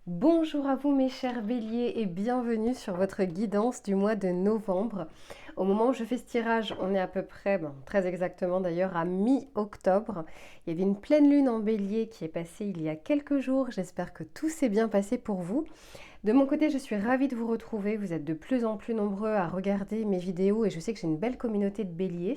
Bonjour à vous mes chers béliers et bienvenue sur votre guidance du mois de novembre. Au moment où je fais ce tirage, on est à peu près, très exactement d'ailleurs, à mi-octobre. Il y avait une pleine lune en bélier qui est passée il y a quelques jours. J'espère que tout s'est bien passé pour vous. De mon côté, je suis ravie de vous retrouver. Vous êtes de plus en plus nombreux à regarder mes vidéos et je sais que j'ai une belle communauté de béliers.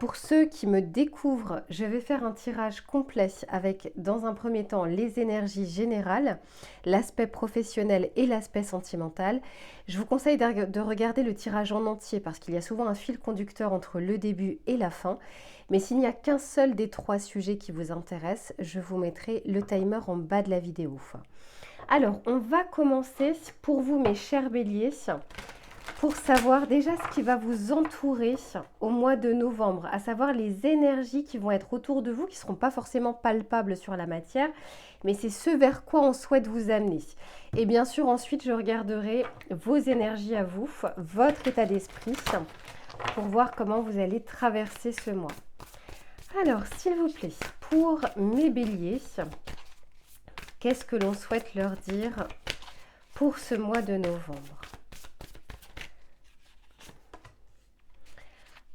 Pour ceux qui me découvrent, je vais faire un tirage complet avec, dans un premier temps, les énergies générales, l'aspect professionnel et l'aspect sentimental. Je vous conseille de regarder le tirage en entier parce qu'il y a souvent un fil conducteur entre le début et la fin. Mais s'il n'y a qu'un seul des trois sujets qui vous intéresse, je vous mettrai le timer en bas de la vidéo. Alors, on va commencer pour vous, mes chers béliers, pour savoir déjà ce qui va vous entourer au mois de novembre, à savoir les énergies qui vont être autour de vous, qui ne seront pas forcément palpables sur la matière, mais c'est ce vers quoi on souhaite vous amener. Et bien sûr, ensuite, je regarderai vos énergies à vous, votre état d'esprit, pour voir comment vous allez traverser ce mois. Alors, s'il vous plaît, pour mes béliers, qu'est-ce que l'on souhaite leur dire pour ce mois de novembre?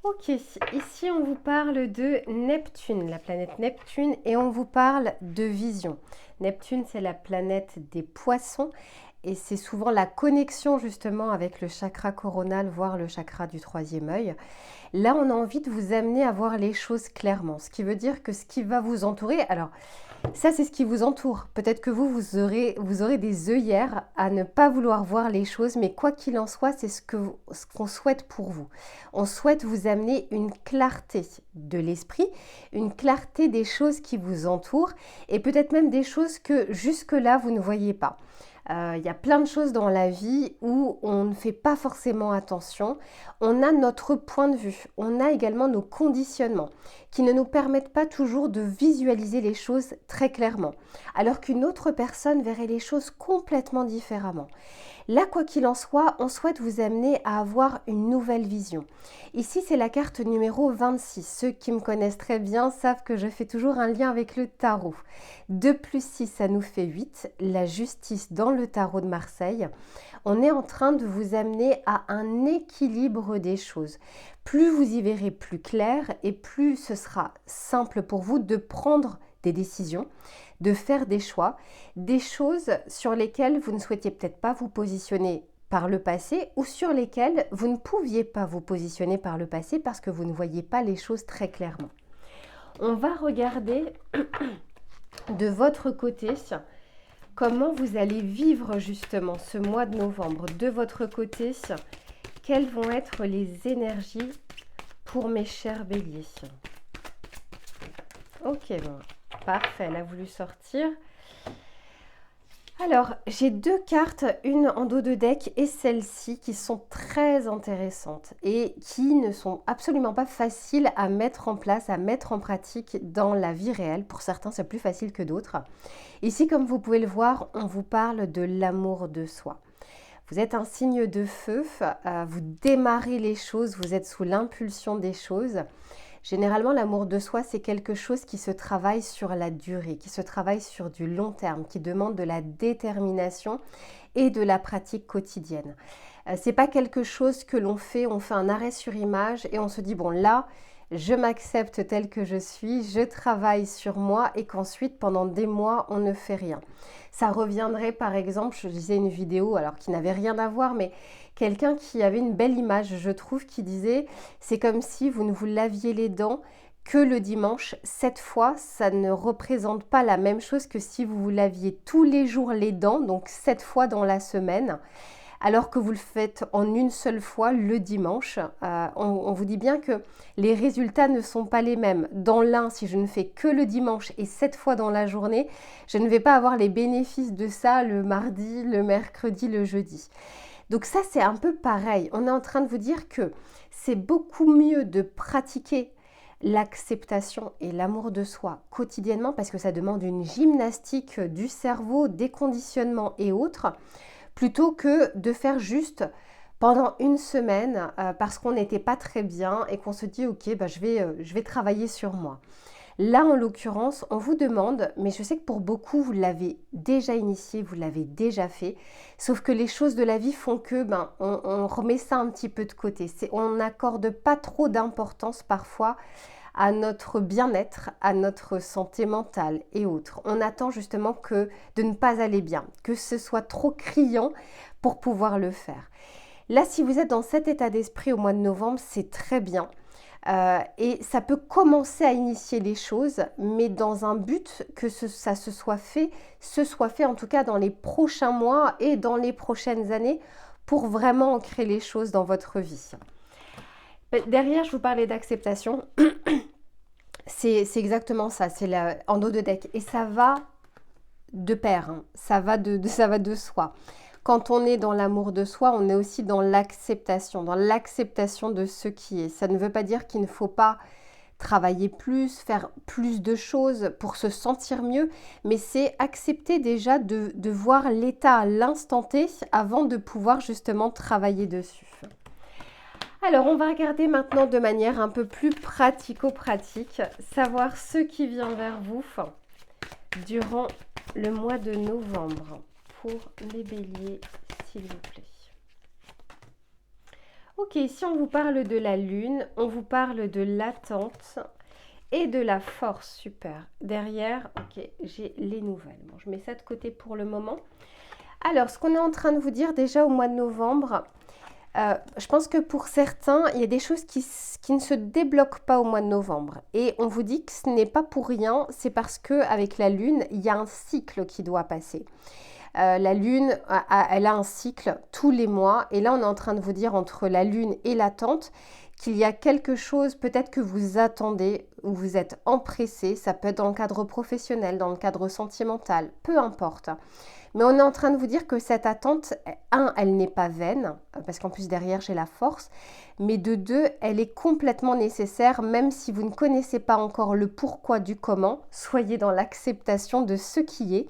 Ok, ici on vous parle de Neptune, la planète Neptune, et on vous parle de vision. Neptune, c'est la planète des poissons et c'est souvent la connexion justement avec le chakra coronal, voire le chakra du troisième œil. Là, on a envie de vous amener à voir les choses clairement, ce qui veut dire que ce qui va vous entourer, alors ça c'est ce qui vous entoure. Peut-être que vous aurez des œillères à ne pas vouloir voir les choses, mais quoi qu'il en soit, c'est ce qu'on souhaite pour vous. On souhaite vous amener une clarté de l'esprit, une clarté des choses qui vous entourent et peut-être même des choses que jusque-là vous ne voyez pas. Il y a plein de choses dans la vie où on ne fait pas forcément attention. On a notre point de vue, on a également nos conditionnements qui ne nous permettent pas toujours de visualiser les choses très clairement, alors qu'une autre personne verrait les choses complètement différemment. Là, quoi qu'il en soit, on souhaite vous amener à avoir une nouvelle vision. Ici, c'est la carte numéro 26. Ceux qui me connaissent très bien savent que je fais toujours un lien avec le tarot. 2 plus 6, ça nous fait 8. La justice dans le tarot de Marseille. On est en train de vous amener à un équilibre des choses. Plus vous y verrez plus clair et plus ce sera simple pour vous de prendre des décisions, de faire des choix, des choses sur lesquelles vous ne souhaitiez peut-être pas vous positionner par le passé ou sur lesquelles vous ne pouviez pas vous positionner par le passé parce que vous ne voyez pas les choses très clairement. On va regarder de votre côté comment vous allez vivre justement ce mois de novembre. De votre côté, quelles vont être les énergies pour mes chers béliers? Ok, bon, parfait, elle a voulu sortir. Alors, j'ai deux cartes, une en dos de deck et celle-ci qui sont très intéressantes et qui ne sont absolument pas faciles à mettre en place, à mettre en pratique dans la vie réelle. Pour certains, c'est plus facile que d'autres. Ici, comme vous pouvez le voir, on vous parle de l'amour de soi. Vous êtes un signe de feu, vous démarrez les choses, vous êtes sous l'impulsion des choses. Généralement, l'amour de soi, c'est quelque chose qui se travaille sur la durée, qui se travaille sur du long terme, qui demande de la détermination et de la pratique quotidienne. C'est pas quelque chose que l'on fait, on fait un arrêt sur image et on se dit bon là, je m'accepte tel que je suis, je travaille sur moi et qu'ensuite pendant des mois on ne fait rien. Ça reviendrait par exemple, je disais une vidéo alors qui n'avait rien à voir mais quelqu'un qui avait une belle image je trouve qui disait c'est comme si vous ne vous laviez les dents que le dimanche. Cette fois ça ne représente pas la même chose que si vous vous laviez tous les jours les dents, donc 7 fois dans la semaine, alors que vous le faites en une seule fois le dimanche. On vous dit bien que les résultats ne sont pas les mêmes. Dans l'un, si je ne fais que le dimanche et 7 fois dans la journée, je ne vais pas avoir les bénéfices de ça le mardi, le mercredi, le jeudi. Donc ça, c'est un peu pareil. On est en train de vous dire que c'est beaucoup mieux de pratiquer l'acceptation et l'amour de soi quotidiennement parce que ça demande une gymnastique du cerveau, des conditionnements et autres, plutôt que de faire juste pendant une semaine parce qu'on n'était pas très bien et qu'on se dit ok, je vais travailler sur moi. Là, en l'occurrence, on vous demande, mais je sais que pour beaucoup, vous l'avez déjà initié, vous l'avez déjà fait, sauf que les choses de la vie font que on remet ça un petit peu de côté. On n'accorde pas trop d'importance parfois à notre bien-être, à notre santé mentale et autres. On attend justement que de ne pas aller bien, que ce soit trop criant pour pouvoir le faire. Là, si vous êtes dans cet état d'esprit au mois de novembre, c'est très bien. Et ça peut commencer à initier les choses, mais dans un but que ça se soit fait en tout cas dans les prochains mois et dans les prochaines années pour vraiment ancrer les choses dans votre vie. Derrière, je vous parlais d'acceptation. C'est exactement ça, c'est en dos de deck. Et ça va de pair, hein. Ça va de soi. Quand on est dans l'amour de soi, on est aussi dans l'acceptation de ce qui est. Ça ne veut pas dire qu'il ne faut pas travailler plus, faire plus de choses pour se sentir mieux, mais c'est accepter déjà de voir l'état à l'instant T avant de pouvoir justement travailler dessus. Alors, on va regarder maintenant de manière un peu plus pratico-pratique, savoir ce qui vient vers vous durant le mois de novembre pour les béliers, s'il vous plaît. Ok, si on vous parle de la lune, on vous parle de l'attente et de la force. Super. Derrière, ok, j'ai les nouvelles. Bon, je mets ça de côté pour le moment. Alors, ce qu'on est en train de vous dire déjà au mois de novembre, je pense que pour certains, il y a des choses qui ne se débloquent pas au mois de novembre. Et on vous dit que ce n'est pas pour rien, c'est parce qu'avec la lune, il y a un cycle qui doit passer. La lune, elle a un cycle tous les mois. Et là, on est en train de vous dire entre la lune et l'attente qu'il y a quelque chose peut-être que vous attendez ou vous êtes empressé. Ça peut être dans le cadre professionnel, dans le cadre sentimental, peu importe. Mais on est en train de vous dire que cette attente, elle n'est pas vaine, parce qu'en plus derrière j'ai la force, mais de deux, elle est complètement nécessaire, même si vous ne connaissez pas encore le pourquoi du comment, soyez dans l'acceptation de ce qui est.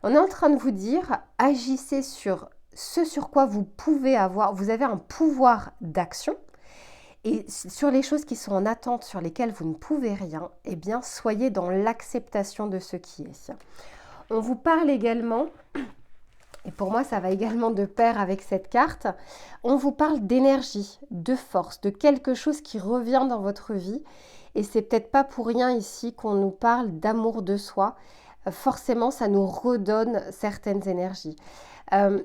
On est en train de vous dire, agissez sur ce sur quoi vous avez un pouvoir d'action, et sur les choses qui sont en attente, sur lesquelles vous ne pouvez rien, eh bien soyez dans l'acceptation de ce qui est. On vous parle également, et pour moi ça va également de pair avec cette carte, on vous parle d'énergie, de force, de quelque chose qui revient dans votre vie. Et c'est peut-être pas pour rien ici qu'on nous parle d'amour de soi. Forcément, ça nous redonne certaines énergies.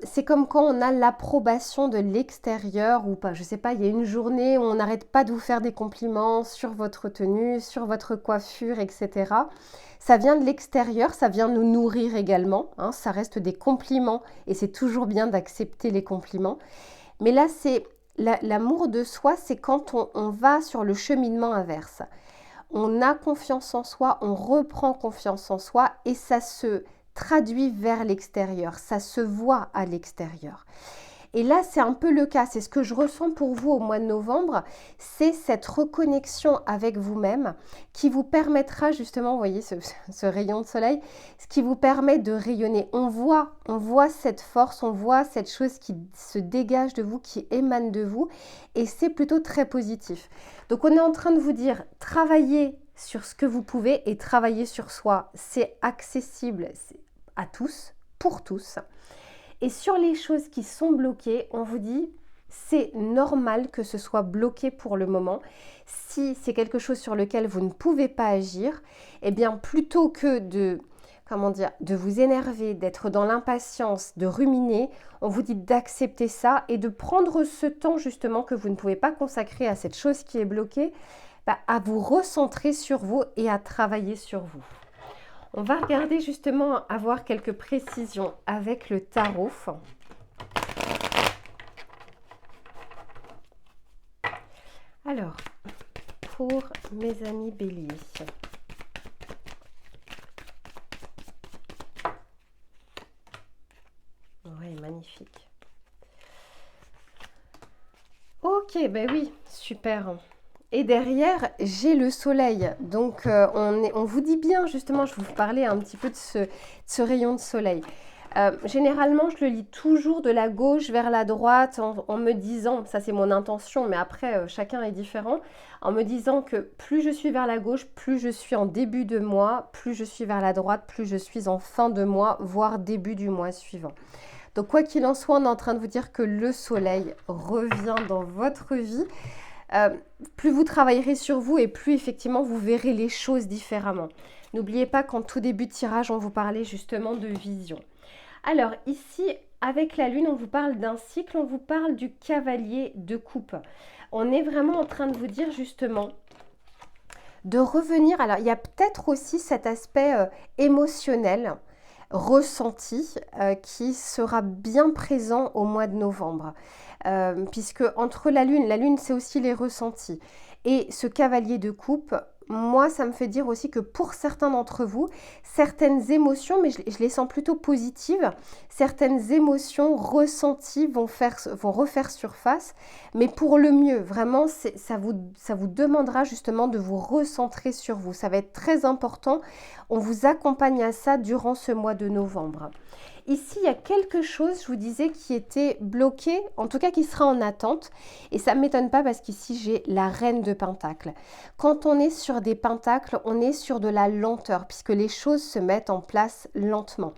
C'est comme quand on a l'approbation de l'extérieur ou pas. Je sais pas, il y a une journée où on n'arrête pas de vous faire des compliments sur votre tenue, sur votre coiffure, etc. Ça vient de l'extérieur, ça vient nous nourrir également. Hein, ça reste des compliments et c'est toujours bien d'accepter les compliments. Mais là, c'est l'amour de soi, c'est quand on va sur le cheminement inverse. On a confiance en soi, on reprend confiance en soi et ça se traduit vers l'extérieur, ça se voit à l'extérieur. Et là, c'est un peu le cas, c'est ce que je ressens pour vous au mois de novembre, c'est cette reconnexion avec vous-même qui vous permettra justement, vous voyez ce rayon de soleil, ce qui vous permet de rayonner. On voit cette force, on voit cette chose qui se dégage de vous, qui émane de vous et c'est plutôt très positif. Donc on est en train de vous dire, travaillez sur ce que vous pouvez et travailler sur soi, c'est accessible à tous, pour tous. Et sur les choses qui sont bloquées, on vous dit, c'est normal que ce soit bloqué pour le moment. Si c'est quelque chose sur lequel vous ne pouvez pas agir, eh bien plutôt que de vous énerver, d'être dans l'impatience, de ruminer, on vous dit d'accepter ça et de prendre ce temps justement que vous ne pouvez pas consacrer à cette chose qui est bloquée, à vous recentrer sur vous et à travailler sur vous. On va regarder justement, avoir quelques précisions avec le tarot. Alors, pour mes amis béliers. Oui, magnifique. Ok, ben oui, super. Et derrière, j'ai le soleil. Donc, on vous dit bien, justement, je vais vous parler un petit peu de ce rayon de soleil. Généralement, je le lis toujours de la gauche vers la droite en me disant, ça c'est mon intention, mais après chacun est différent, en me disant que plus je suis vers la gauche, plus je suis en début de mois, plus je suis vers la droite, plus je suis en fin de mois, voire début du mois suivant. Donc quoi qu'il en soit, on est en train de vous dire que le soleil revient dans votre vie. Plus vous travaillerez sur vous et plus effectivement vous verrez les choses différemment. N'oubliez pas qu'en tout début de tirage, on vous parlait justement de vision. Alors ici, avec la lune, on vous parle d'un cycle, on vous parle du cavalier de coupe. On est vraiment en train de vous dire justement de revenir. Alors il y a peut-être aussi cet aspect émotionnel, ressenti, qui sera bien présent au mois de novembre. Puisque entre la lune c'est aussi les ressentis. Et ce cavalier de coupe, moi, ça me fait dire aussi que pour certains d'entre vous, certaines émotions, mais je les sens plutôt positives, certaines émotions ressenties vont refaire surface, mais pour le mieux, vraiment, ça vous demandera justement de vous recentrer sur vous. Ça va être très important. On vous accompagne à ça durant ce mois de novembre. Ici, il y a quelque chose, je vous disais, qui était bloqué, en tout cas qui sera en attente. Et ça ne m'étonne pas parce qu'ici, j'ai la reine de Pentacles. Quand on est sur des pentacles, on est sur de la lenteur puisque les choses se mettent en place lentement.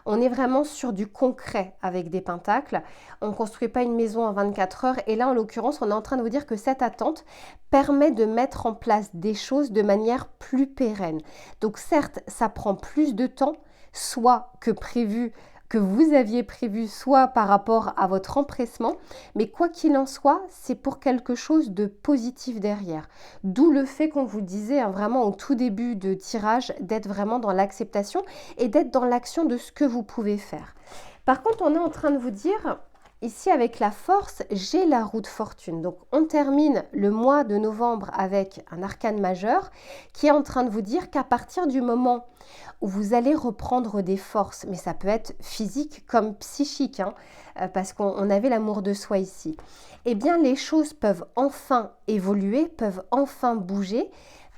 On est vraiment sur du concret avec des pentacles. On ne construit pas une maison en 24 heures. Et là, en l'occurrence, on est en train de vous dire que cette attente permet de mettre en place des choses de manière plus pérenne. Donc certes, ça prend plus de temps, soit que prévu, que vous aviez prévu, soit par rapport à votre empressement, mais quoi qu'il en soit, c'est pour quelque chose de positif derrière. D'où le fait qu'on vous disait vraiment au tout début de tirage d'être vraiment dans l'acceptation et d'être dans l'action de ce que vous pouvez faire. Par contre, on est en train de vous dire, ici avec la force, j'ai la roue de fortune. Donc on termine le mois de novembre avec un arcane majeur qui est en train de vous dire qu'à partir du moment où vous allez reprendre des forces, mais ça peut être physique comme psychique, parce qu'on avait l'amour de soi ici, eh bien les choses peuvent enfin évoluer, peuvent enfin bouger,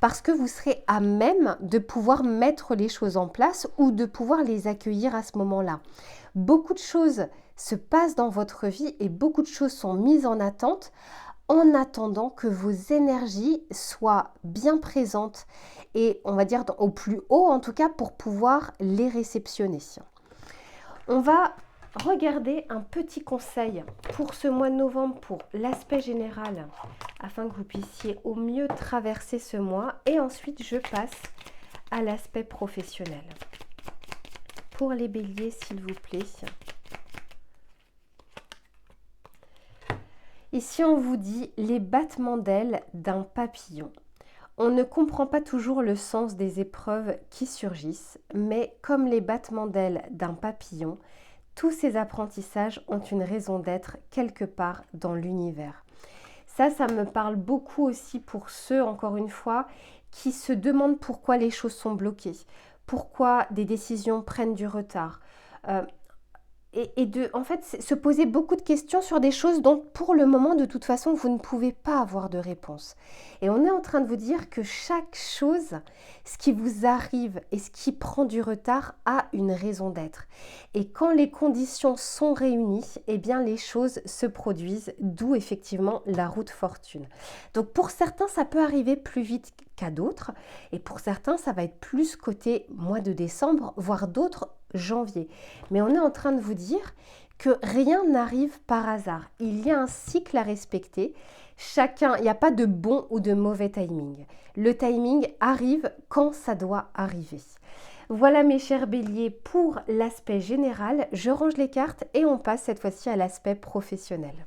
parce que vous serez à même de pouvoir mettre les choses en place ou de pouvoir les accueillir à ce moment-là. Beaucoup de choses se passent dans votre vie et beaucoup de choses sont mises en attente en attendant que vos énergies soient bien présentes et on va dire au plus haut en tout cas pour pouvoir les réceptionner. On va regarder un petit conseil pour ce mois de novembre pour l'aspect général afin que vous puissiez au mieux traverser ce mois et ensuite je passe à l'aspect professionnel. Pour les béliers s'il vous plaît. Ici, on vous dit les battements d'ailes d'un papillon. On ne comprend pas toujours le sens des épreuves qui surgissent, mais comme les battements d'ailes d'un papillon, tous ces apprentissages ont une raison d'être quelque part dans l'univers. Ça me parle beaucoup aussi pour ceux, encore une fois, qui se demandent pourquoi les choses sont bloquées, pourquoi des décisions prennent du retard. Et de, en fait, se poser beaucoup de questions sur des choses dont, pour le moment, de toute façon, vous ne pouvez pas avoir de réponse. Et on est en train de vous dire que chaque chose, ce qui vous arrive et ce qui prend du retard, a une raison d'être. Et quand les conditions sont réunies, eh bien, les choses se produisent, d'où effectivement la roue de fortune. Donc, pour certains, ça peut arriver plus vite qu'à d'autres. Et pour certains, ça va être plus côté mois de décembre, voire d'autres janvier. Mais on est en train de vous dire que rien n'arrive par hasard. Il y a un cycle à respecter. Il n'y a pas de bon ou de mauvais timing. Le timing arrive quand ça doit arriver. Voilà mes chers béliers pour l'aspect général. Je range les cartes et on passe cette fois-ci à l'aspect professionnel.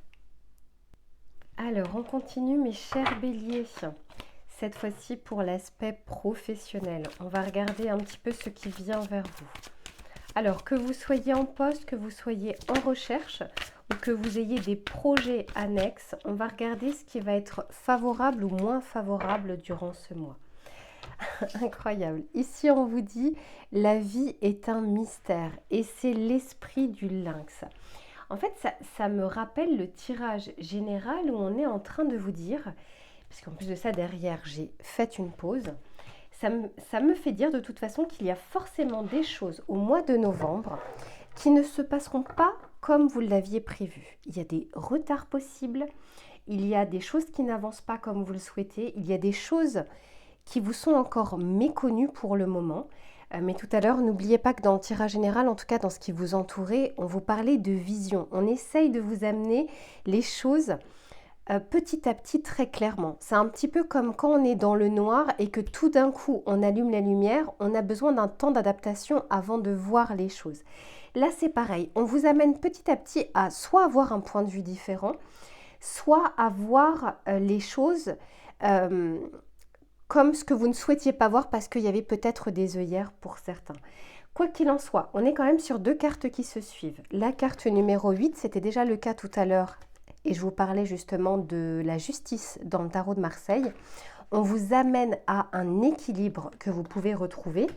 Alors, on continue mes chers béliers. Cette fois-ci pour l'aspect professionnel. On va regarder un petit peu ce qui vient vers vous. Alors, que vous soyez en poste, que vous soyez en recherche ou que vous ayez des projets annexes, on va regarder ce qui va être favorable ou moins favorable durant ce mois. Incroyable. Ici, on vous dit « La vie est un mystère » et c'est l'esprit du lynx. En fait, ça me rappelle le tirage général où on est en train de vous dire, parce qu'en plus de ça, derrière, j'ai fait une pause. Ça me fait dire de toute façon qu'il y a forcément des choses au mois de novembre, qui ne se passeront pas comme vous l'aviez prévu. Il y a des retards possibles, il y a des choses qui n'avancent pas comme vous le souhaitez, il y a des choses qui vous sont encore méconnues pour le moment. Mais tout à l'heure, n'oubliez pas que dans le tirage général, en tout cas dans ce qui vous entourait, on vous parlait de vision. On essaye de vous amener les choses petit à petit très clairement. C'est un petit peu comme quand on est dans le noir et que tout d'un coup on allume la lumière, on a besoin d'un temps d'adaptation avant de voir les choses. Là c'est pareil, on vous amène petit à petit à soit avoir un point de vue différent, soit à voir les choses comme ce que vous ne souhaitiez pas voir parce qu'il y avait peut-être des œillères pour certains. Quoi qu'il en soit, on est quand même sur deux cartes qui se suivent. La carte numéro 8, c'était déjà le cas tout à l'heure et je vous parlais justement de la justice dans le tarot de Marseille. On vous amène à un équilibre que vous pouvez retrouver.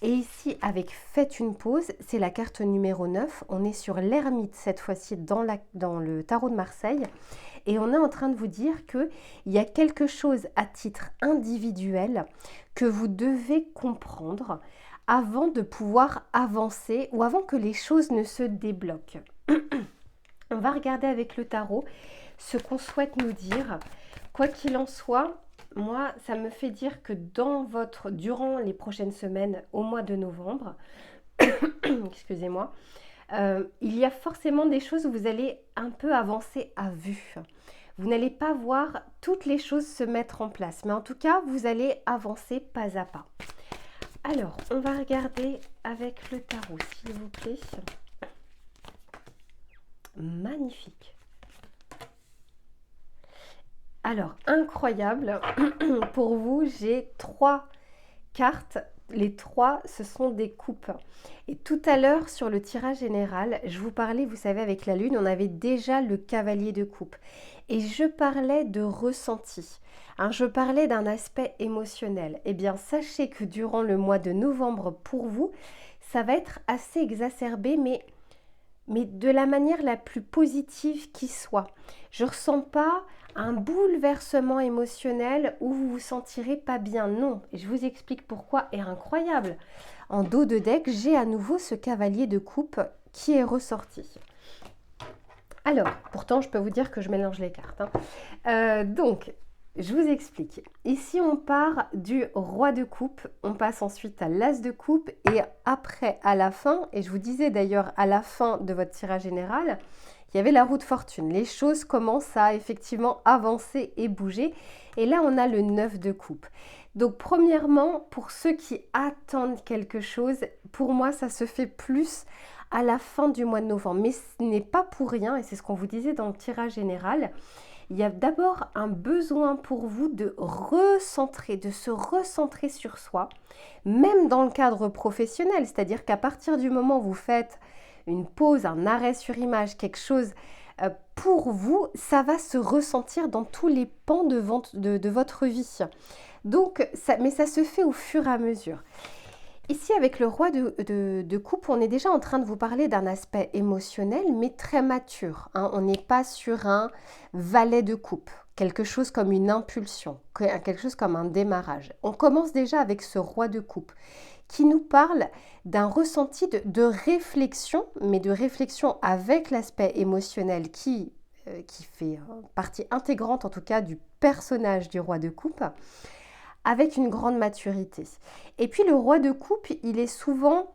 Et ici, avec faites une pause, c'est la carte numéro 9. On est sur l'ermite cette fois-ci dans le tarot de Marseille. Et on est en train de vous dire qu'il y a quelque chose à titre individuel que vous devez comprendre avant de pouvoir avancer ou avant que les choses ne se débloquent. On va regarder avec le tarot ce qu'on souhaite nous dire. Quoi qu'il en soit, moi, ça me fait dire que durant les prochaines semaines, au mois de novembre, excusez-moi, il y a forcément des choses où vous allez un peu avancer à vue. Vous n'allez pas voir toutes les choses se mettre en place, mais en tout cas, vous allez avancer pas à pas. Alors, on va regarder avec le tarot, s'il vous plaît. Magnifique. Alors, incroyable. Pour vous, j'ai 3 cartes. Les 3, ce sont des coupes. Et tout à l'heure, sur le tirage général, je vous parlais, vous savez, avec la lune, on avait déjà le cavalier de coupe. Et je parlais de ressenti. Je parlais d'un aspect émotionnel. Eh bien, sachez que durant le mois de novembre, pour vous, ça va être assez exacerbé, mais de la manière la plus positive qui soit. Je ne ressens pas un bouleversement émotionnel où vous vous sentirez pas bien. Non, et je vous explique pourquoi. Et incroyable, en dos de deck, j'ai à nouveau ce cavalier de coupe qui est ressorti. Alors, pourtant, je peux vous dire que je mélange les cartes. Donc, je vous explique. Ici, on part du roi de coupe, on passe ensuite à l'as de coupe et après, à la fin, et je vous disais d'ailleurs à la fin de votre tirage général, il y avait la roue de fortune. Les choses commencent à effectivement avancer et bouger. Et là, on a le 9 de coupe. Donc, premièrement, pour ceux qui attendent quelque chose, pour moi, ça se fait plus à la fin du mois de novembre. Mais ce n'est pas pour rien, et c'est ce qu'on vous disait dans le tirage général. Il y a d'abord un besoin pour vous de se recentrer sur soi, même dans le cadre professionnel. C'est-à-dire qu'à partir du moment où vous faites une pause, un arrêt sur image, quelque chose pour vous, ça va se ressentir dans tous les pans de votre vie. Donc, mais ça se fait au fur et à mesure. Ici, avec le roi de coupe, on est déjà en train de vous parler d'un aspect émotionnel, mais très mature. On n'est pas sur un valet de coupe, quelque chose comme une impulsion, quelque chose comme un démarrage. On commence déjà avec ce roi de coupe qui nous parle d'un ressenti de réflexion, mais de réflexion avec l'aspect émotionnel qui fait partie intégrante en tout cas du personnage du roi de coupe, avec une grande maturité. Et puis le roi de coupe, il est souvent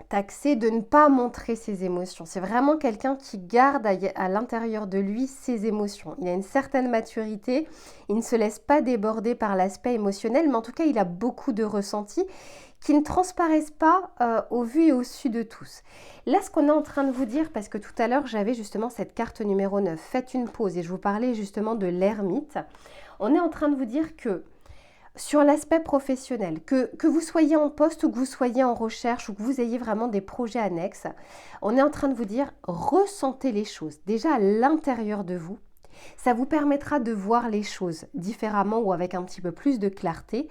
taxé de ne pas montrer ses émotions. C'est vraiment quelqu'un qui garde à l'intérieur de lui ses émotions. Il a une certaine maturité, il ne se laisse pas déborder par l'aspect émotionnel, mais en tout cas, il a beaucoup de ressentis qui ne transparaissent pas au vu et au su de tous. Là, ce qu'on est en train de vous dire, parce que tout à l'heure, j'avais justement cette carte numéro 9, faites une pause, et je vous parlais justement de l'ermite. On est en train de vous dire que sur l'aspect professionnel, que vous soyez en poste ou que vous soyez en recherche ou que vous ayez vraiment des projets annexes, on est en train de vous dire, ressentez les choses déjà à l'intérieur de vous. Ça vous permettra de voir les choses différemment ou avec un petit peu plus de clarté.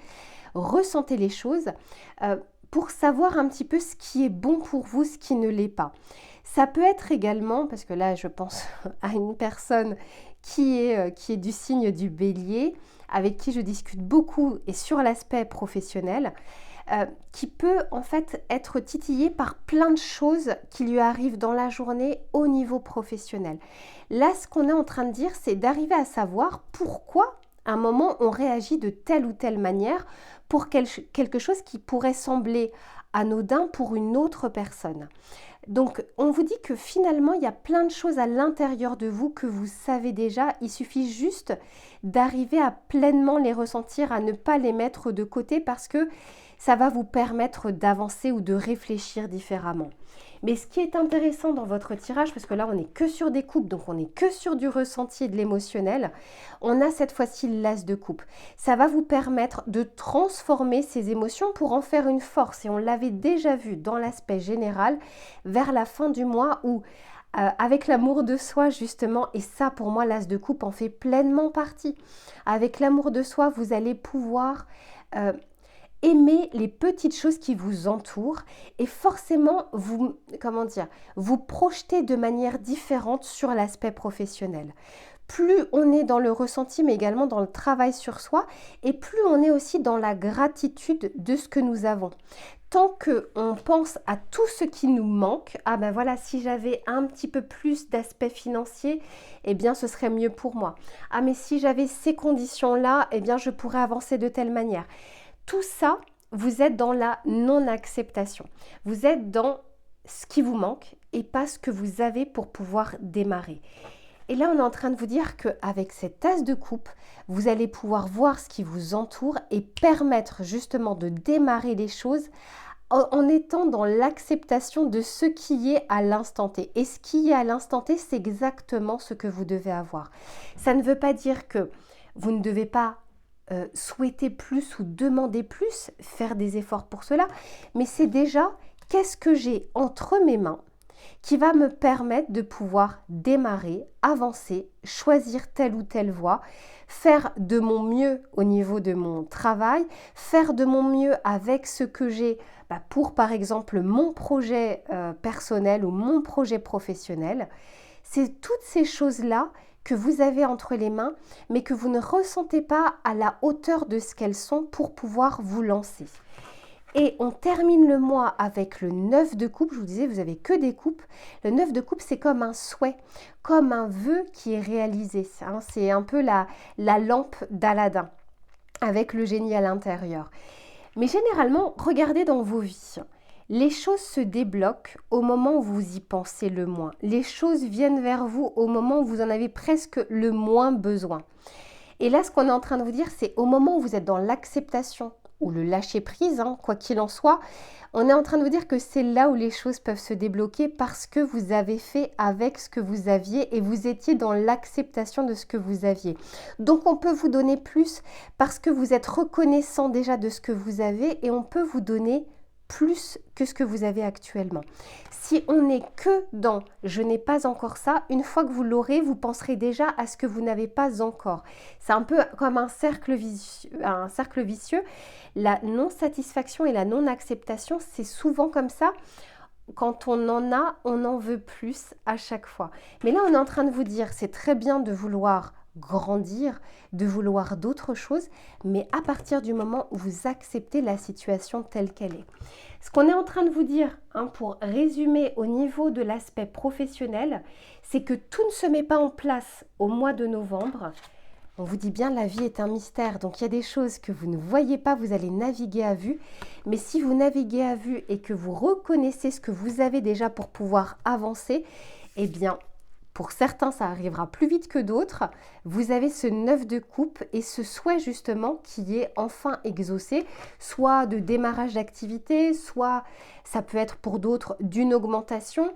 Ressentez les choses pour savoir un petit peu ce qui est bon pour vous, ce qui ne l'est pas. Ça peut être également, parce que là je pense à une personne qui est du signe du bélier, avec qui je discute beaucoup et sur l'aspect professionnel, qui peut en fait être titillé par plein de choses qui lui arrivent dans la journée au niveau professionnel. Là, ce qu'on est en train de dire, c'est d'arriver à savoir pourquoi à un moment on réagit de telle ou telle manière pour quelque chose qui pourrait sembler anodin pour une autre personne. Donc, on vous dit que finalement, il y a plein de choses à l'intérieur de vous que vous savez déjà. Il suffit juste d'arriver à pleinement les ressentir, à ne pas les mettre de côté parce que ça va vous permettre d'avancer ou de réfléchir différemment. Mais ce qui est intéressant dans votre tirage, parce que là, on n'est que sur des coupes, donc on n'est que sur du ressenti et de l'émotionnel, on a cette fois-ci l'as de coupe. Ça va vous permettre de transformer ces émotions pour en faire une force. Et on l'avait déjà vu dans l'aspect général vers la fin du mois où avec l'amour de soi justement, et ça pour moi l'as de coupe en fait pleinement partie. Avec l'amour de soi, vous allez pouvoir aimer les petites choses qui vous entourent et forcément vous projeter de manière différente sur l'aspect professionnel. Plus on est dans le ressenti, mais également dans le travail sur soi, et plus on est aussi dans la gratitude de ce que nous avons. Tant qu'on pense à tout ce qui nous manque, ah ben voilà, si j'avais un petit peu plus d'aspect financier, eh bien ce serait mieux pour moi. Ah mais si j'avais ces conditions-là, eh bien je pourrais avancer de telle manière. Tout ça, vous êtes dans la non-acceptation. Vous êtes dans ce qui vous manque et pas ce que vous avez pour pouvoir démarrer. Et là, on est en train de vous dire qu'avec cette as de coupe, vous allez pouvoir voir ce qui vous entoure et permettre justement de démarrer les choses en étant dans l'acceptation de ce qui est à l'instant T. Et ce qui est à l'instant T, c'est exactement ce que vous devez avoir. Ça ne veut pas dire que vous ne devez pas souhaiter plus ou demander plus, faire des efforts pour cela, mais c'est déjà qu'est-ce que j'ai entre mes mains qui va me permettre de pouvoir démarrer, avancer, choisir telle ou telle voie, faire de mon mieux au niveau de mon travail, faire de mon mieux avec ce que j'ai pour par exemple mon projet personnel ou mon projet professionnel. C'est toutes ces choses-là que vous avez entre les mains, mais que vous ne ressentez pas à la hauteur de ce qu'elles sont pour pouvoir vous lancer. Et on termine le mois avec le 9 de coupe. Je vous disais, vous n'avez que des coupes. Le 9 de coupe, c'est comme un souhait, comme un vœu qui est réalisé. C'est un peu la lampe d'Aladin, avec le génie à l'intérieur. Mais généralement, regardez dans vos vies. Les choses se débloquent au moment où vous y pensez le moins. Les choses viennent vers vous au moment où vous en avez presque le moins besoin. Et là, ce qu'on est en train de vous dire, c'est au moment où vous êtes dans l'acceptation ou le lâcher-prise, quoi qu'il en soit, on est en train de vous dire que c'est là où les choses peuvent se débloquer parce que vous avez fait avec ce que vous aviez et vous étiez dans l'acceptation de ce que vous aviez. Donc, on peut vous donner plus parce que vous êtes reconnaissant déjà de ce que vous avez et on peut vous donner plus que ce que vous avez actuellement. Si on n'est que dans « je n'ai pas encore ça », une fois que vous l'aurez, vous penserez déjà à ce que vous n'avez pas encore. C'est un peu comme un cercle vicieux. La non-satisfaction et la non-acceptation, c'est souvent comme ça. Quand on en a, on en veut plus à chaque fois. Mais là, on est en train de vous dire, c'est très bien de vouloir grandir, de vouloir d'autres choses, mais à partir du moment où vous acceptez la situation telle qu'elle est. Ce qu'on est en train de vous dire, pour résumer au niveau de l'aspect professionnel, c'est que tout ne se met pas en place au mois de novembre. On vous dit bien, la vie est un mystère, donc il y a des choses que vous ne voyez pas, vous allez naviguer à vue. Mais si vous naviguez à vue et que vous reconnaissez ce que vous avez déjà pour pouvoir avancer, eh bien, pour certains, ça arrivera plus vite que d'autres. Vous avez ce 9 de coupe et ce souhait justement qui est enfin exaucé, soit de démarrage d'activité, soit ça peut être pour d'autres d'une augmentation,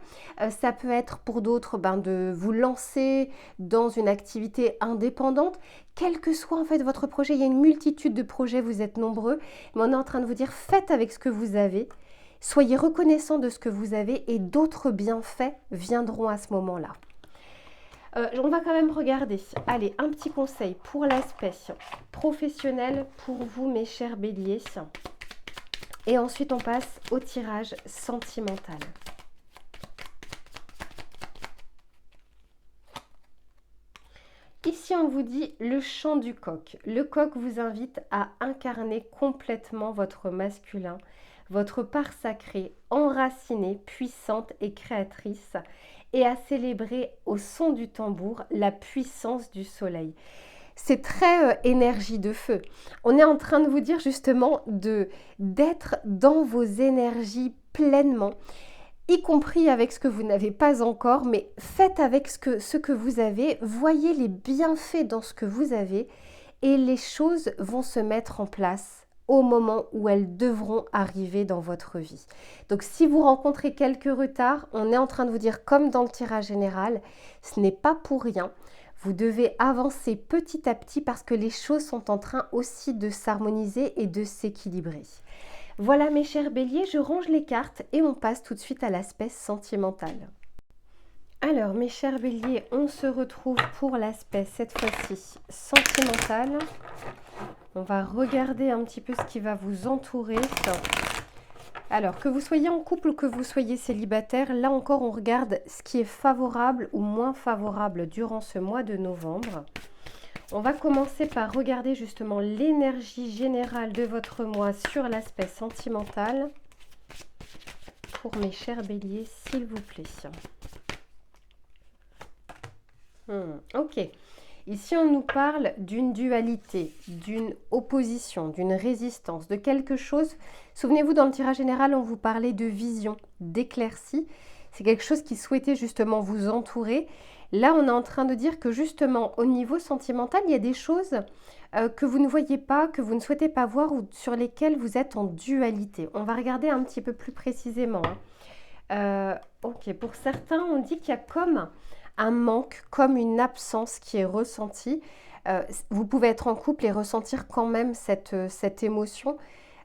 ça peut être pour d'autres de vous lancer dans une activité indépendante. Quel que soit en fait votre projet, il y a une multitude de projets, vous êtes nombreux, mais on est en train de vous dire faites avec ce que vous avez. Soyez reconnaissant de ce que vous avez et d'autres bienfaits viendront à ce moment-là. On va quand même regarder. Allez, un petit conseil pour l'aspect professionnel pour vous, mes chers béliers. Et ensuite, on passe au tirage sentimental. Ici, on vous dit le chant du coq. Le coq vous invite à incarner complètement votre masculin, votre part sacrée, enracinée, puissante et créatrice, et à célébrer au son du tambour la puissance du soleil. C'est très énergie de feu. On est en train de vous dire justement d'être dans vos énergies pleinement, y compris avec ce que vous n'avez pas encore, mais faites avec ce que vous avez, voyez les bienfaits dans ce que vous avez et les choses vont se mettre en place au moment où elles devront arriver dans votre vie. Donc si vous rencontrez quelques retards, on est en train de vous dire comme dans le tirage général, ce n'est pas pour rien. Vous devez avancer petit à petit parce que les choses sont en train aussi de s'harmoniser et de s'équilibrer. Voilà mes chers béliers, je range les cartes et on passe tout de suite à l'aspect sentimental. Alors mes chers béliers, on se retrouve pour l'aspect cette fois-ci sentimental. On va regarder un petit peu ce qui va vous entourer. Alors que vous soyez en couple ou que vous soyez célibataire, là encore on regarde ce qui est favorable ou moins favorable durant ce mois de novembre. On va commencer par regarder justement l'énergie générale de votre mois sur l'aspect sentimental. Pour mes chers béliers, s'il vous plaît. Ok. Ici, on nous parle d'une dualité, d'une opposition, d'une résistance, de quelque chose. Souvenez-vous, dans le tirage général, on vous parlait de vision, d'éclaircie. C'est quelque chose qui souhaitait justement vous entourer. Là, on est en train de dire que justement, au niveau sentimental, il y a des choses que vous ne voyez pas, que vous ne souhaitez pas voir ou sur lesquelles vous êtes en dualité. On va regarder un petit peu plus précisément. Ok, pour certains, on dit qu'il y a comme un manque, comme une absence qui est ressentie. Vous pouvez être en couple et ressentir quand même cette émotion.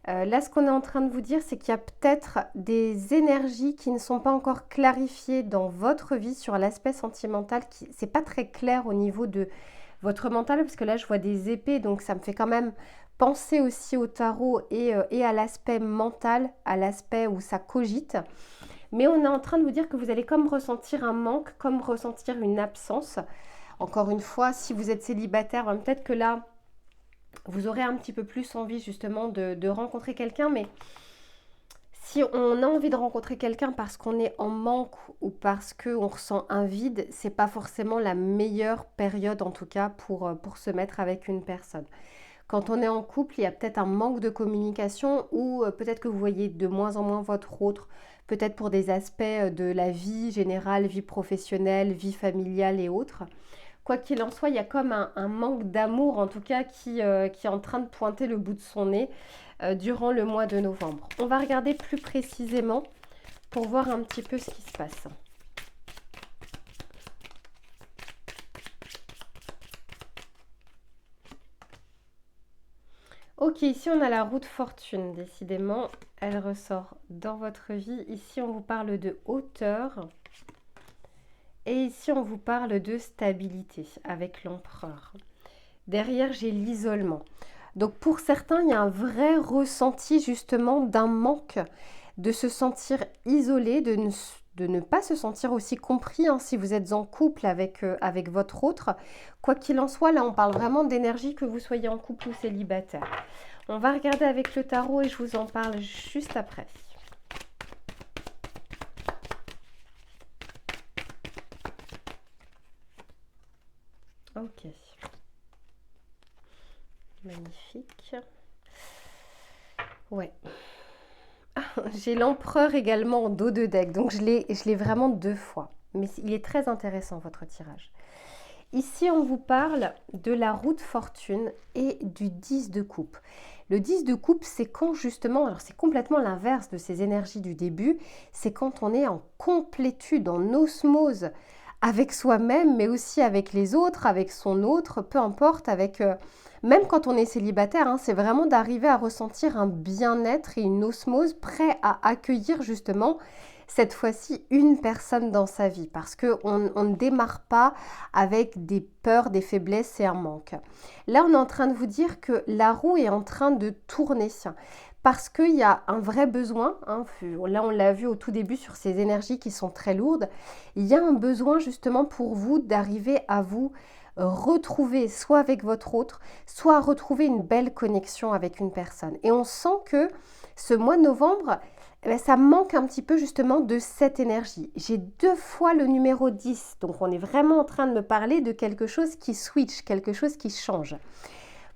Là, ce qu'on est en train de vous dire, c'est qu'il y a peut-être des énergies qui ne sont pas encore clarifiées dans votre vie sur l'aspect sentimental. C'est pas très clair au niveau de votre mental, parce que là, je vois des épées, donc ça me fait quand même penser aussi au tarot et à l'aspect mental, à l'aspect où ça cogite. Mais on est en train de vous dire que vous allez comme ressentir un manque, comme ressentir une absence. Encore une fois, si vous êtes célibataire, peut-être que là, vous aurez un petit peu plus envie justement de rencontrer quelqu'un. Mais si on a envie de rencontrer quelqu'un parce qu'on est en manque ou parce qu'on ressent un vide, c'est pas forcément la meilleure période en tout cas pour se mettre avec une personne. Quand on est en couple, il y a peut-être un manque de communication ou peut-être que vous voyez de moins en moins votre autre, peut-être pour des aspects de la vie générale, vie professionnelle, vie familiale et autres. Quoi qu'il en soit, il y a comme un manque d'amour en tout cas qui est en train de pointer le bout de son nez durant le mois de novembre. On va regarder plus précisément pour voir un petit peu ce qui se passe. Ok, ici on a la roue de fortune, décidément, elle ressort dans votre vie. Ici on vous parle de hauteur et ici on vous parle de stabilité avec l'empereur. Derrière j'ai l'isolement. Donc pour certains, il y a un vrai ressenti justement d'un manque, de se sentir isolé, de ne pas se sentir aussi compris si vous êtes en couple avec votre autre. Quoi qu'il en soit, là on parle vraiment d'énergie que vous soyez en couple ou célibataire. On va regarder avec le tarot et je vous en parle juste après. Ok. Magnifique. Ouais. J'ai l'empereur également en dos de deck, donc je l'ai vraiment 2 fois. Mais il est très intéressant votre tirage. Ici, on vous parle de la roue de fortune et du 10 de coupe. Le 10 de coupe, c'est quand justement, alors c'est complètement l'inverse de ces énergies du début, c'est quand on est en complétude, en osmose avec soi-même, mais aussi avec les autres, avec son autre, peu importe, même quand on est célibataire, c'est vraiment d'arriver à ressentir un bien-être et une osmose prêt à accueillir justement cette fois-ci une personne dans sa vie parce qu'on ne démarre pas avec des peurs, des faiblesses et un manque. Là, on est en train de vous dire que la roue est en train de tourner parce qu'il y a un vrai besoin. Là, on l'a vu au tout début sur ces énergies qui sont très lourdes. Il y a un besoin justement pour vous d'arriver à vous retrouver soit avec votre autre, soit retrouver une belle connexion avec une personne. Et on sent que ce mois de novembre, ça manque un petit peu justement de cette énergie. J'ai 2 fois le numéro 10, donc on est vraiment en train de me parler de quelque chose qui switch, quelque chose qui change.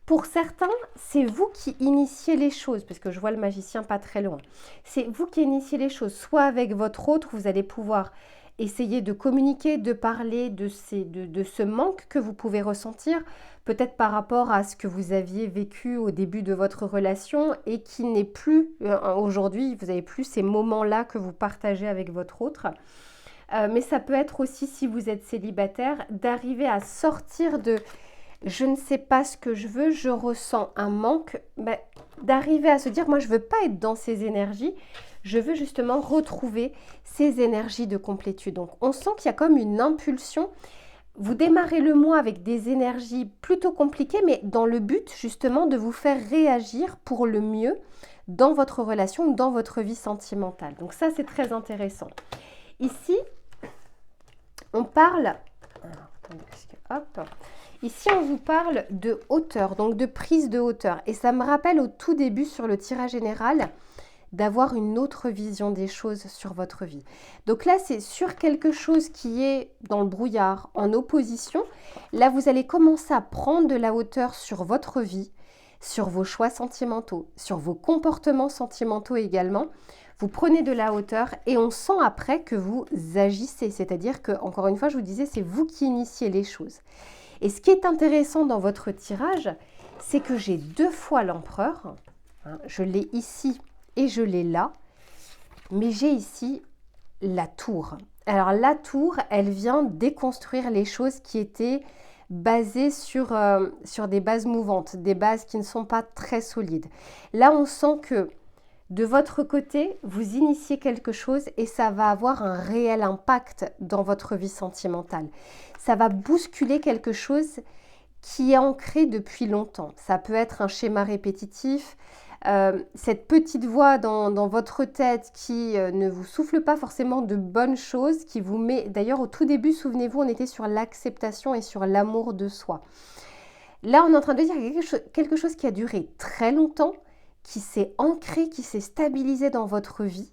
Pour certains, c'est vous qui initiez les choses, parce que je vois le magicien pas très loin. C'est vous qui initiez les choses, soit avec votre autre, vous allez pouvoir essayer de communiquer, de parler de ce manque que vous pouvez ressentir, peut-être par rapport à ce que vous aviez vécu au début de votre relation et qui n'est plus, aujourd'hui, vous n'avez plus ces moments-là que vous partagez avec votre autre. Mais ça peut être aussi, si vous êtes célibataire, d'arriver à sortir de je ne sais pas ce que je veux, je ressens un manque, d'arriver à se dire, moi je ne veux pas être dans ces énergies, je veux justement retrouver ces énergies de complétude. Donc on sent qu'il y a comme une impulsion. Vous démarrez le mois avec des énergies plutôt compliquées, mais dans le but justement de vous faire réagir pour le mieux dans votre relation ou dans votre vie sentimentale. Donc ça c'est très intéressant. Ici, on parle... Ici, on vous parle de hauteur, donc de prise de hauteur. Et ça me rappelle au tout début sur le tirage général d'avoir une autre vision des choses sur votre vie. Donc là, c'est sur quelque chose qui est dans le brouillard, en opposition. Là, vous allez commencer à prendre de la hauteur sur votre vie, sur vos choix sentimentaux, sur vos comportements sentimentaux également. Vous prenez de la hauteur et on sent après que vous agissez. C'est-à-dire que, encore une fois, je vous disais, c'est vous qui initiez les choses. Et ce qui est intéressant dans votre tirage, c'est que j'ai 2 fois l'empereur. Je l'ai ici et je l'ai là. Mais j'ai ici la tour. Alors la tour, elle vient déconstruire les choses qui étaient basées sur des bases mouvantes, des bases qui ne sont pas très solides. Là, on sent que de votre côté, vous initiez quelque chose et ça va avoir un réel impact dans votre vie sentimentale. Ça va bousculer quelque chose qui est ancré depuis longtemps. Ça peut être un schéma répétitif, cette petite voix dans votre tête qui ne vous souffle pas forcément de bonnes choses, qui vous met... D'ailleurs, au tout début, souvenez-vous, on était sur l'acceptation et sur l'amour de soi. Là, on est en train de dire quelque chose qui a duré très longtemps, qui s'est ancré, qui s'est stabilisé dans votre vie.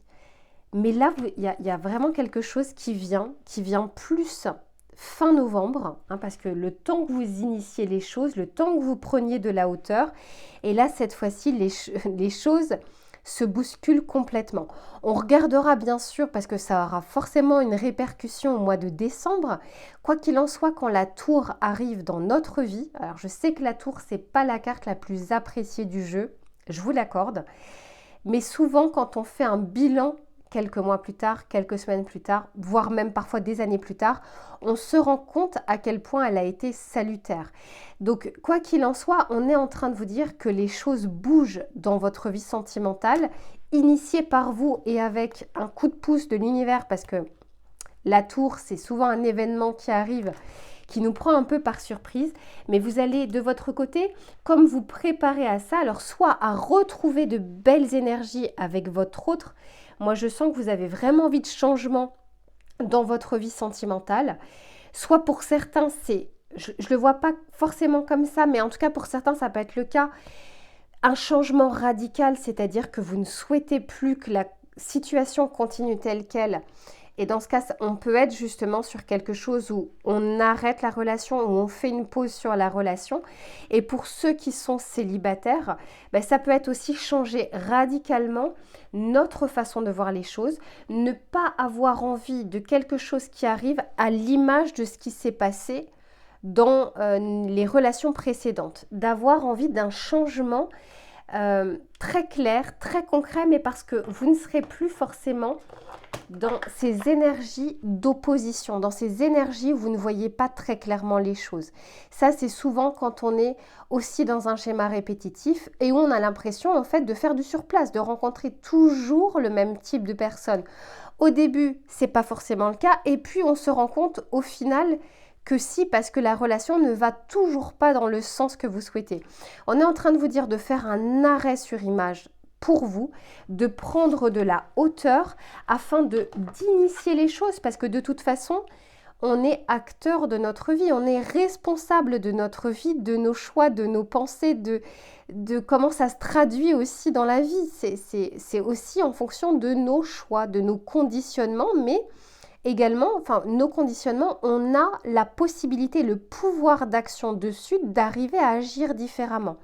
Mais là, il y a vraiment quelque chose qui vient plus fin novembre, parce que le temps que vous initiez les choses, le temps que vous preniez de la hauteur, et là, cette fois-ci, les choses se bousculent complètement. On regardera bien sûr, parce que ça aura forcément une répercussion au mois de décembre. Quoi qu'il en soit, quand la tour arrive dans notre vie, alors je sais que la tour, c'est pas la carte la plus appréciée du jeu, je vous l'accorde, mais souvent quand on fait un bilan quelques mois plus tard, quelques semaines plus tard, voire même parfois des années plus tard, on se rend compte à quel point elle a été salutaire. Donc quoi qu'il en soit, on est en train de vous dire que les choses bougent dans votre vie sentimentale, initiées par vous et avec un coup de pouce de l'univers, parce que la tour, c'est souvent un événement qui arrive, qui nous prend un peu par surprise, mais vous allez de votre côté, comme vous préparer à ça, alors soit à retrouver de belles énergies avec votre autre. Moi, je sens que vous avez vraiment envie de changement dans votre vie sentimentale. Soit pour certains, je ne le vois pas forcément comme ça, mais en tout cas pour certains, ça peut être le cas. Un changement radical, c'est-à-dire que vous ne souhaitez plus que la situation continue telle qu'elle. Et dans ce cas, on peut être justement sur quelque chose où on arrête la relation, où on fait une pause sur la relation. Et pour ceux qui sont célibataires, ça peut être aussi changer radicalement notre façon de voir les choses, ne pas avoir envie de quelque chose qui arrive à l'image de ce qui s'est passé dans les relations précédentes, d'avoir envie d'un changement très clair, très concret, mais parce que vous ne serez plus forcément dans ces énergies d'opposition, dans ces énergies où vous ne voyez pas très clairement les choses. Ça, c'est souvent quand on est aussi dans un schéma répétitif et où on a l'impression en fait de faire du surplace, de rencontrer toujours le même type de personne. Au début, c'est pas forcément le cas et puis on se rend compte au final que si, parce que la relation ne va toujours pas dans le sens que vous souhaitez. On est en train de vous dire de faire un arrêt sur image pour vous, de prendre de la hauteur afin d'initier les choses, parce que de toute façon, on est acteur de notre vie, on est responsable de notre vie, de nos choix, de nos pensées, de comment ça se traduit aussi dans la vie. C'est aussi en fonction de nos choix, de nos conditionnements, mais également, enfin, nos conditionnements, on a la possibilité, le pouvoir d'action dessus, d'arriver à agir différemment.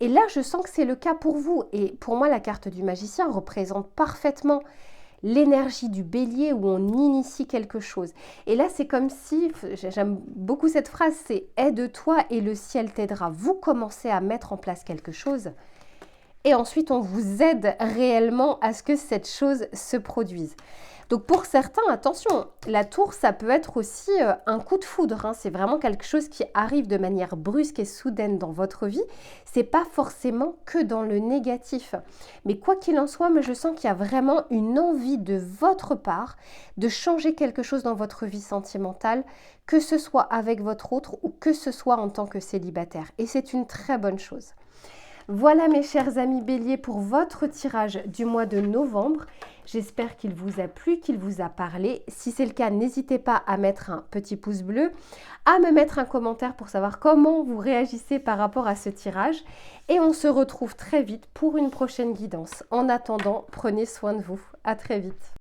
Et là, je sens que c'est le cas pour vous. Et pour moi, la carte du magicien représente parfaitement l'énergie du bélier où on initie quelque chose. Et là, c'est comme si, j'aime beaucoup cette phrase, c'est « aide-toi et le ciel t'aidera ». Vous commencez à mettre en place quelque chose et ensuite, on vous aide réellement à ce que cette chose se produise. Donc pour certains, attention, la tour, ça peut être aussi un coup de foudre. C'est vraiment quelque chose qui arrive de manière brusque et soudaine dans votre vie. C'est pas forcément que dans le négatif. Mais quoi qu'il en soit, je sens qu'il y a vraiment une envie de votre part de changer quelque chose dans votre vie sentimentale, que ce soit avec votre autre ou que ce soit en tant que célibataire. Et c'est une très bonne chose. Voilà mes chers amis béliers pour votre tirage du mois de novembre. J'espère qu'il vous a plu, qu'il vous a parlé. Si c'est le cas, n'hésitez pas à mettre un petit pouce bleu, à me mettre un commentaire pour savoir comment vous réagissez par rapport à ce tirage. Et on se retrouve très vite pour une prochaine guidance. En attendant, prenez soin de vous. À très vite.